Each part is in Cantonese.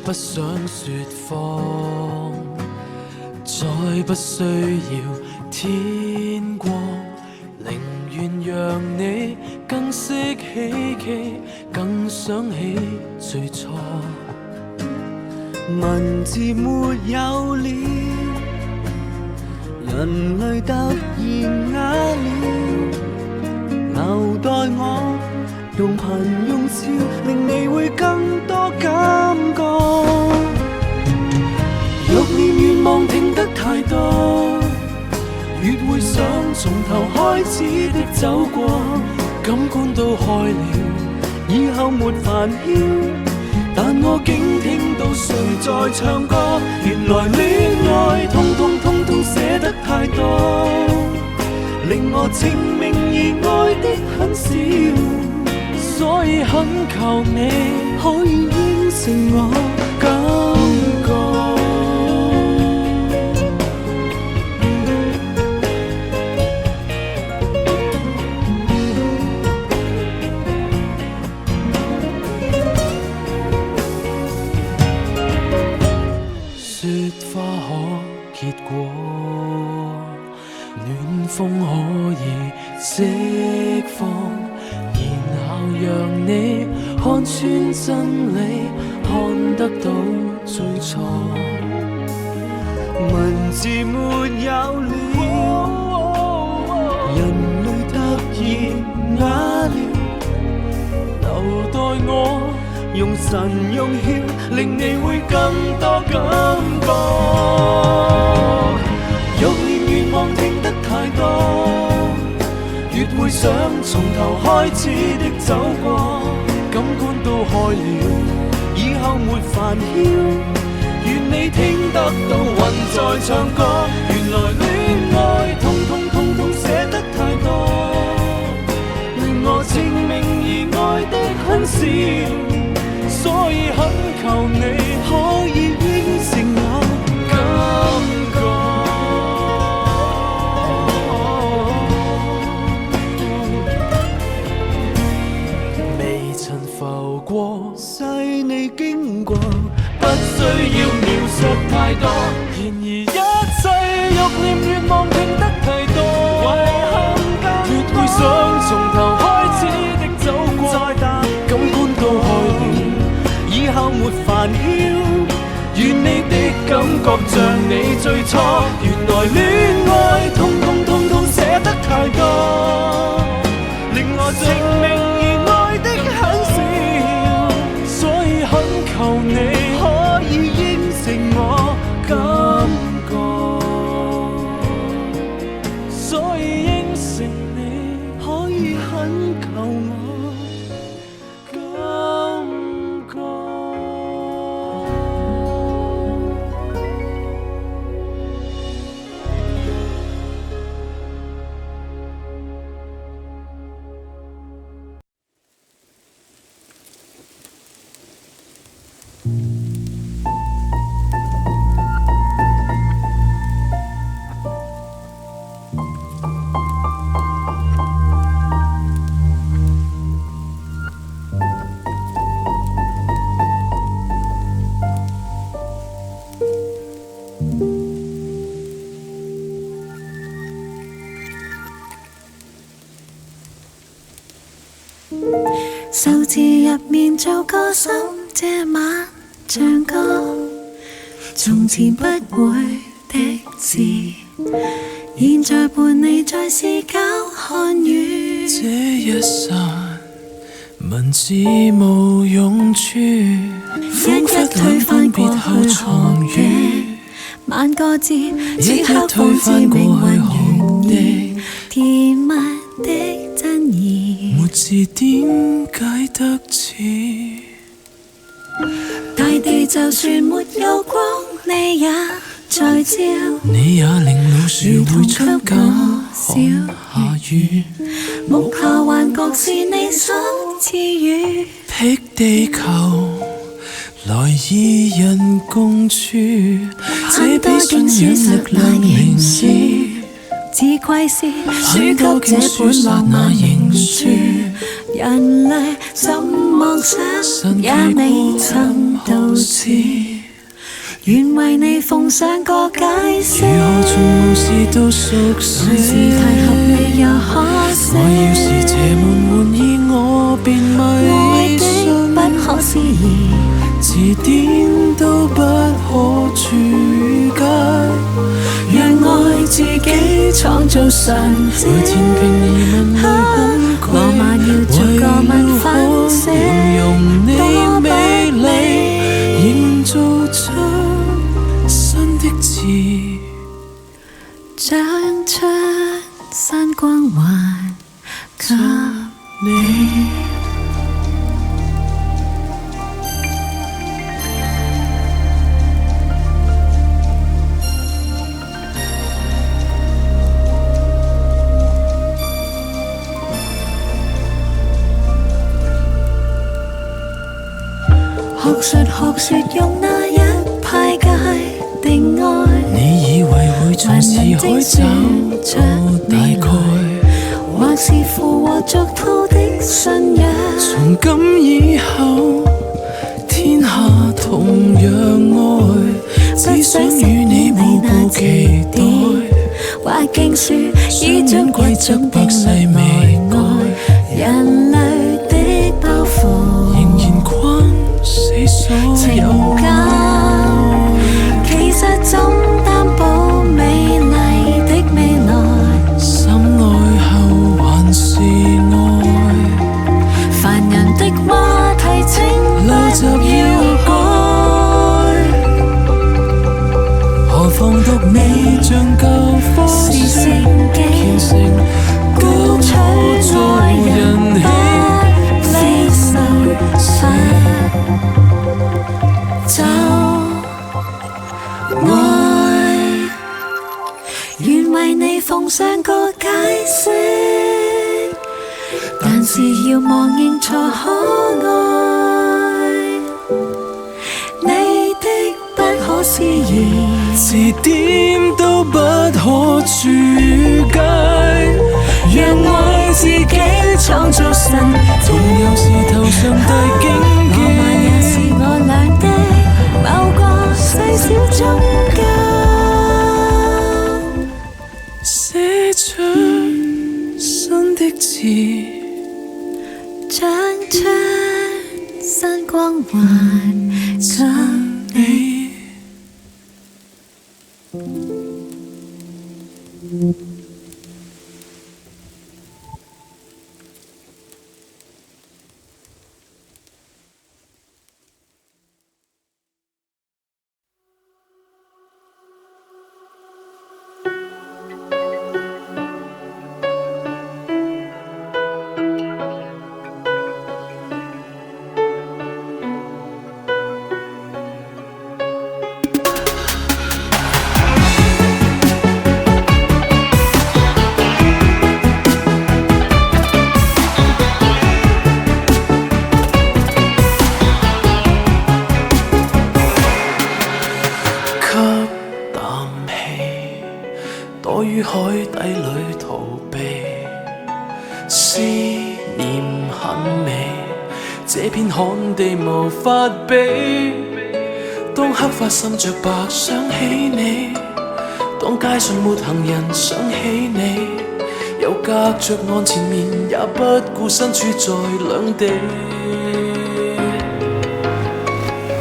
不想說謊，再不需要天光，寧願讓你更識希冀，更想起最初。文字沒有了，人類突然啞了，留待我用貧用笑，令你會更多感覺。欲念願望聽得太多，越會想從頭開始的走過，感官都開了，以後沒煩囂，但我竟聽到誰在唱歌。原來戀愛通通寫得太多，令我情明意愛的很少，所以懇求你可以應承我感覺。雪花可結果，暖風可以釋放，然後讓你看穿真理，看得到最初。文字沒有了，人類突然啞了，留待我用神用竅，令你會更多感覺。欲念願望聽得太多，越會想從頭開始的走過，感官都開了，以後沒煩囂，願你聽得到雲在唱歌。原來戀愛通通寫得太多，令我情明意愛的很少，所以懇求你可以應承我感覺。未曾浮過，細膩經過，不需要描述太多。然而一切欲念願望聽得太多，越會想從頭開始的走過，感官都開了，以後沒煩囂，願你的感覺像你最初。原來戀愛通通寫得太多，令我情明意愛的很少，所以懇求你可以應承我感覺，所以應承你可以懇求我感覺。數字入面做歌手，這晚唱歌，從前不會的事，現在伴你再試搞漢語。這一剎文字無用處，一一推翻過去行語，萬個字此刻仿似命運原意，甜蜜的真意，沒字點解得似？大地就算沒有光，你也在照，你也令老樹會出緊小下雨，木下幻覺是你所賜予，辟地球來以人共處，這比信仰力量凝視，只愧是輸給這本浪漫凝住，人類怎麼妄想，也未曾導致，願為你奉上個解釋。如何從無事到熟悉？還是提合你又可惜。我要是這門玩意，我便迷信。愛的不可思議，字典都不可注解，讓愛自己創造神蹟。每天拼疑問裏恐懼，浪漫要逐個問分析，形容你美麗，營造出新的字，長出新光環給你。學說用那一派界定愛，你以為會從辭海找到大概，或是附和俗套的信仰。從今以後，天下同樣愛，只想與你步步期待。或經説已將貴族的世未愛，人類的包袱仍然關死所有愛，其實怎擔保美麗的未來？心愛後還是愛，凡人的話題請陋習要改，何況讀你像教科書，虔誠高取愛人喜離愁想就愛，願為你奉上個解釋，但是要忘認錯可愛，你的不可思議，字典都不可注解，讓愛自己創造神蹟，又是頭上帝境界，浪漫也是我倆的某個細小宗教，寫出新的字，長出新光環給你。躲於海底裏逃避，思念很美，這片旱地無法比。當黑髮滲着白想起你，當街上沒行人想起你，又隔着岸前面也不顧身處在兩地。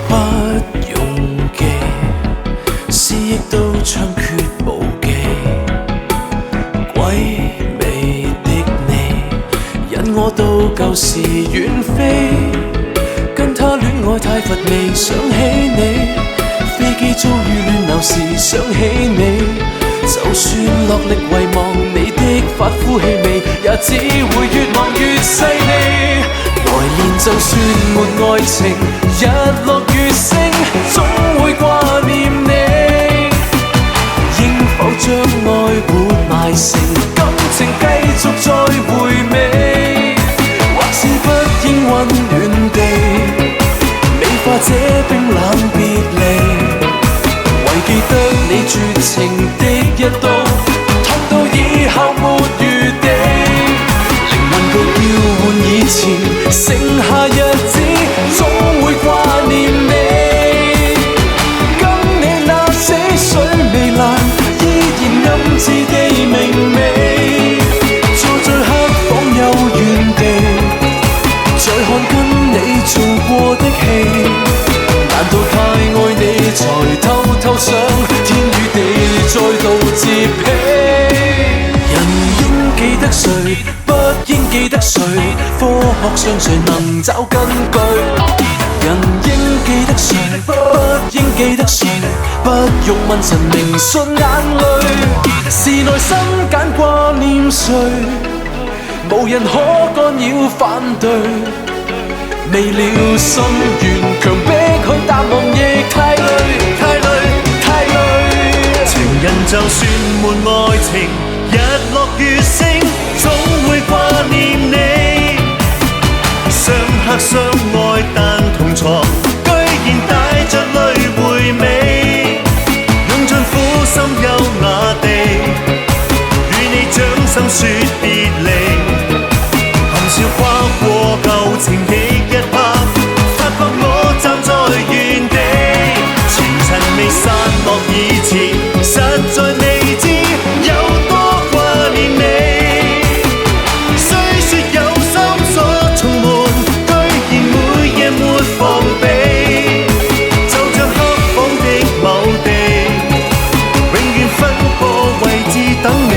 不用記，思憶都猖獗無忌。鬼魅的你，引我到舊時遠飛，跟他戀愛太乏味，想起你，飛機遭遇亂流時想起你，就算落力遺忘你的髮膚氣味，也只會越望越細膩。來年就算沒愛情，日落月升，總會掛念你。應否將愛活埋成感情，繼續再回味？或是不應溫暖地美化這冰冷別離？唯記得你絕情的一刀，痛到以後沒餘地。靈魂極要換以前。剩下日子總會掛念你。跟你那死水未爛，依然暗自地明媚。坐在黑房有原地，再看跟你做過的戲。難道太愛你才偷偷想天與地再度接起？人應記得誰，不應記得誰，科學上誰能找根據？人應記得誰，不應記得誰，不用問神明信眼淚，是內心揀掛念誰，無人可干擾反對。未了心願強迫去淡忘，亦太累，太累，太累。情人就算沒愛情，日落月升，總會掛念你。相克相愛但同床，居然帶着淚回味。用盡苦心優雅地，與你掌心說別離。含笑跨過舊情的一刻，發覺我站在原地。前塵未散落以前，實在未知有多掛念你。雖說有心鎖重門，居然每夜沒防備。就像黑房的某地，永遠分個位置等你。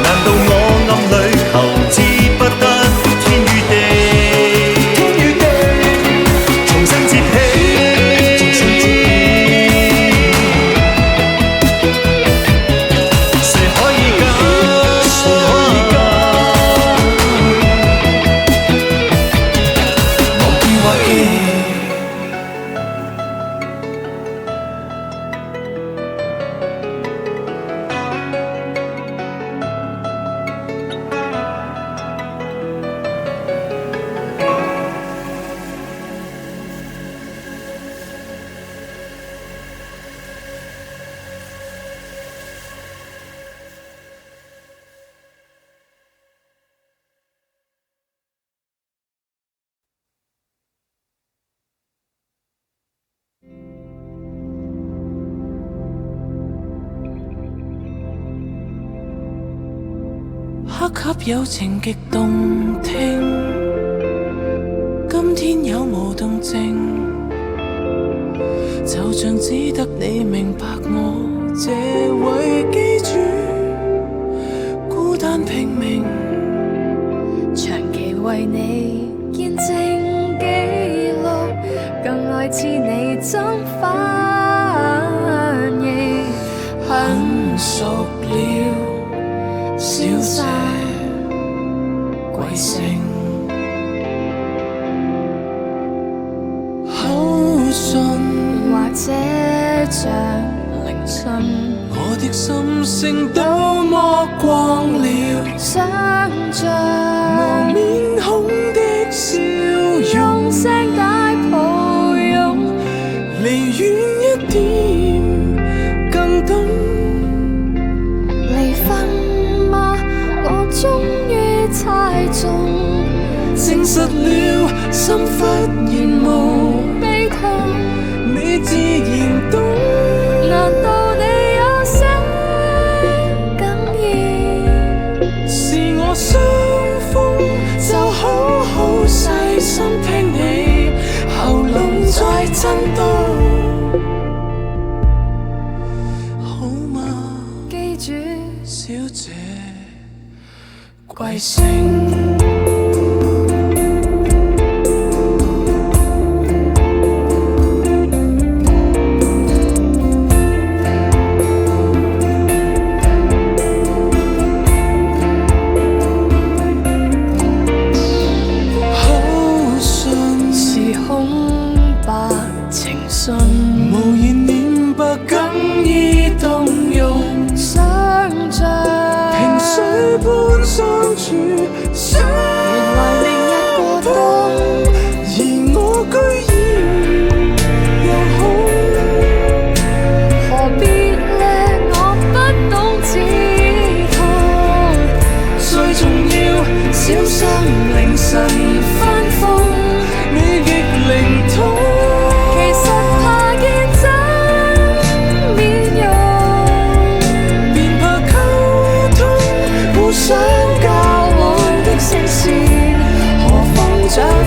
難道我暗裏求之不得天與地？天與地重新接起，誰可以假？誰可以假？忘記或記。黑盒友情極動聽，今天有無動靜？就像只得你明白我這位機主，孤單拼命，長期為你見證記錄，更愛似你怎反應，很熟了，小姐貴姓？口信或者像聆訊，我的心聲都剝光了，想像無面孔的笑容，用聲帶抱擁，離遠一點更懂。離婚嗎？我終於猜中，證實了心忽然無悲痛，你自然懂。難道你有些哽咽？是我雙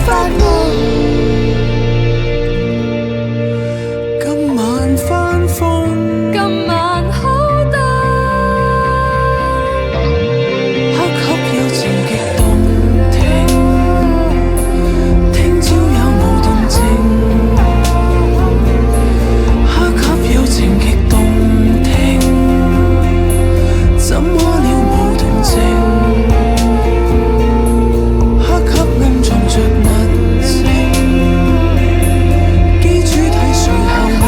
發夢。今晚翻風，今晚好凍，黑黑有情極動聽，聽朝有無動靜。黑黑有情極動聽，怎麼了無動靜？黑黑暗藏着密情，機主睇誰效應？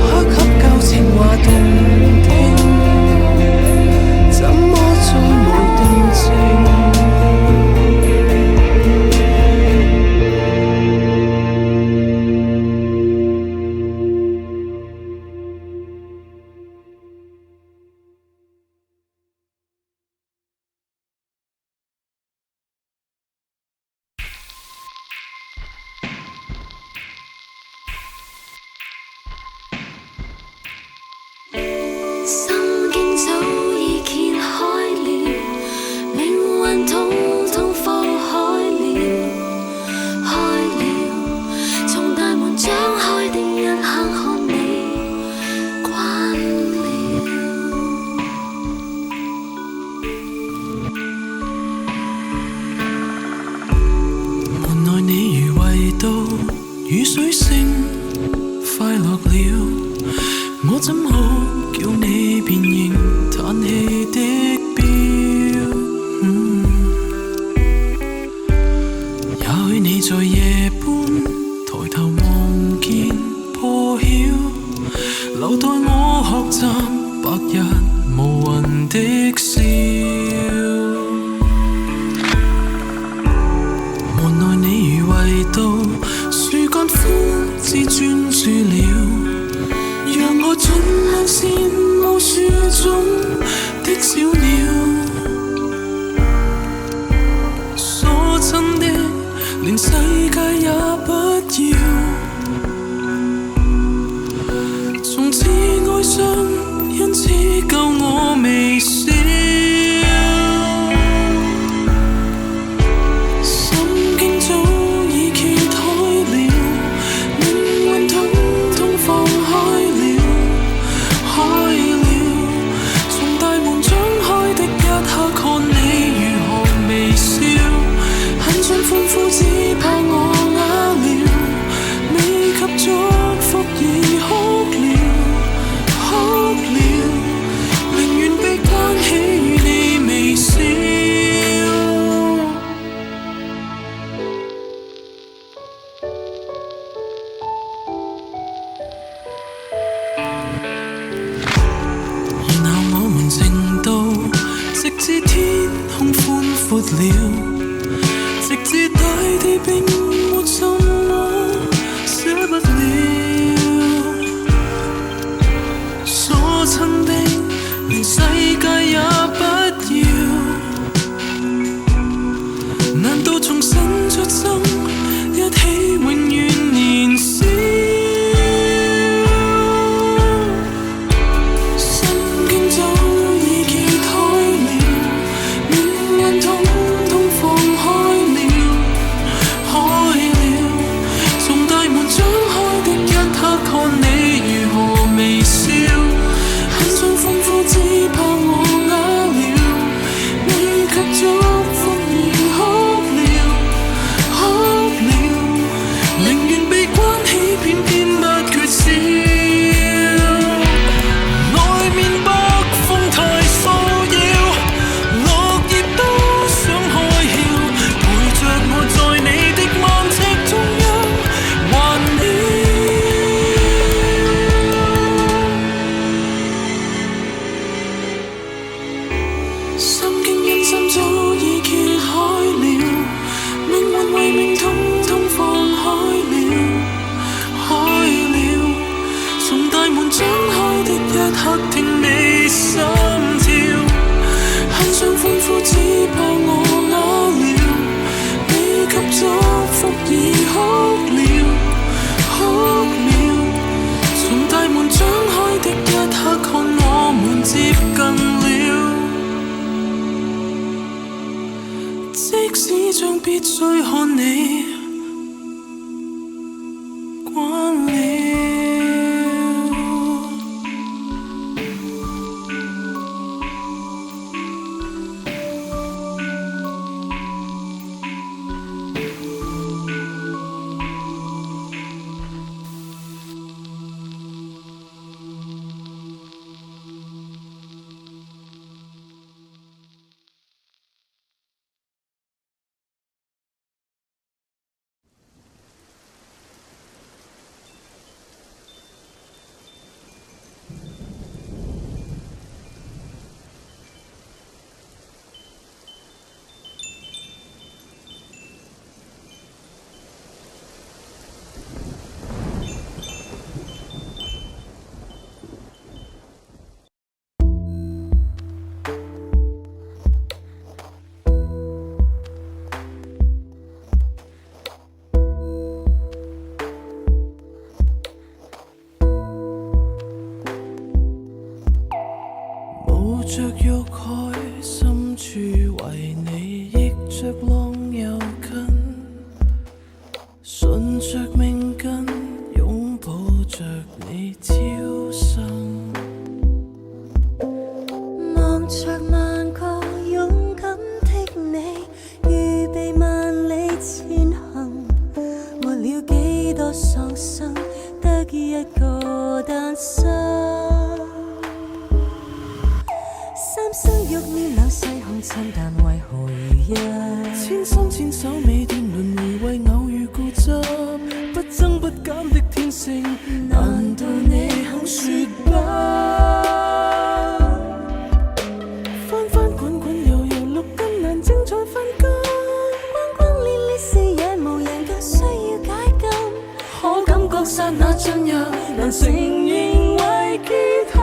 黑黑教情話動聽，怎麼再無定情？心經早已揭開了，靈魂統統放開了，開了，從大門張開的一刻看你關了。門內你如圍到雨水聲快樂了，我怎可叫你辨認嘆氣的標？也許你在夜半抬頭望見破曉，留待我學習白日無雲的笑。門內你如圍到樹幹枯枝專注了，讓我盡量羨慕樹中的小鳥。所親的連世界也不要，從此哀傷，因此救我微笑。心經早已揭開了，靈魂統統放開了，開了，從大門張開的一刻看你如何微笑，很想歡呼只怕我啞了，未及祝福已哭了，哭了，寧願被關起與你微笑。然後我們靜到直至天空寬闊了，直至大地並沒什麼捨不了。所親的連世界也不要，難道從新出生一起永遠年少？心經早已揭開了，靈魂統統放開了，開已將別再看你慣了。冒着欲海深處為你逆着浪遊近，順着命根擁抱着你超生，望着萬個勇敢的你，預備萬里前行，沒了幾多喪生，得一個誕生。三生欲念兩世空親，但為何如一？千心千手未斷輪迴，為偶遇固執，不增不減的天性，難道你肯說不？翻翻滾滾悠悠，六根難正在分割，轟轟烈烈視野無人更需要解禁，可感覺剎那進入，難承認為結合。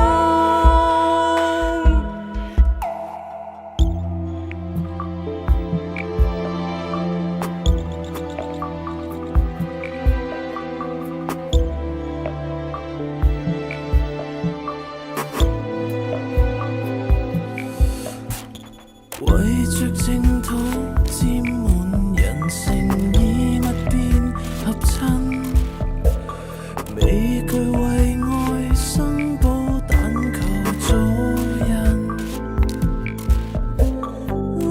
圍着淨土沾滿人性，以物變合襯，美句為愛生寶，但求早孕。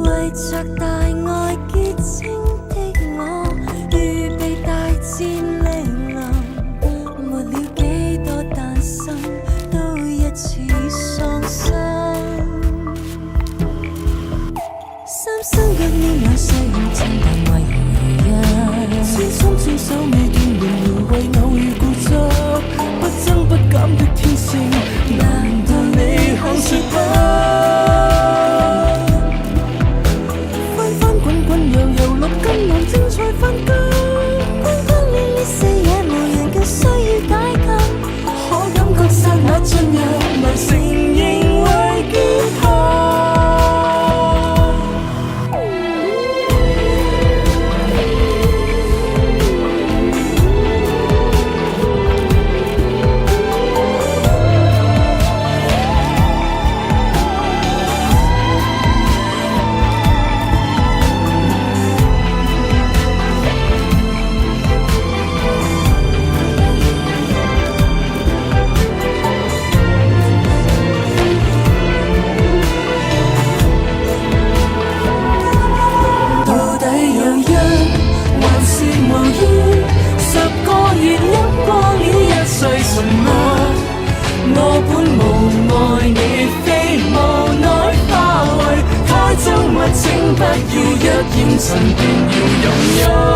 為着大愛結晶的我，預備大戰嚟臨，沒了幾多誕生，都一次喪生。三生若念兩世空親，但為何如一？千心千手未斷輪迴，為偶遇固執，不增不減的天性，難道你肯說不？翻翻滾滾悠悠，六根難正在分割，轟轟烈烈視野無人更需要解禁，可感覺剎那進入，難承認為結合。我本無愛你，非無奈化為太憎物，請不要一染塵便要擁有。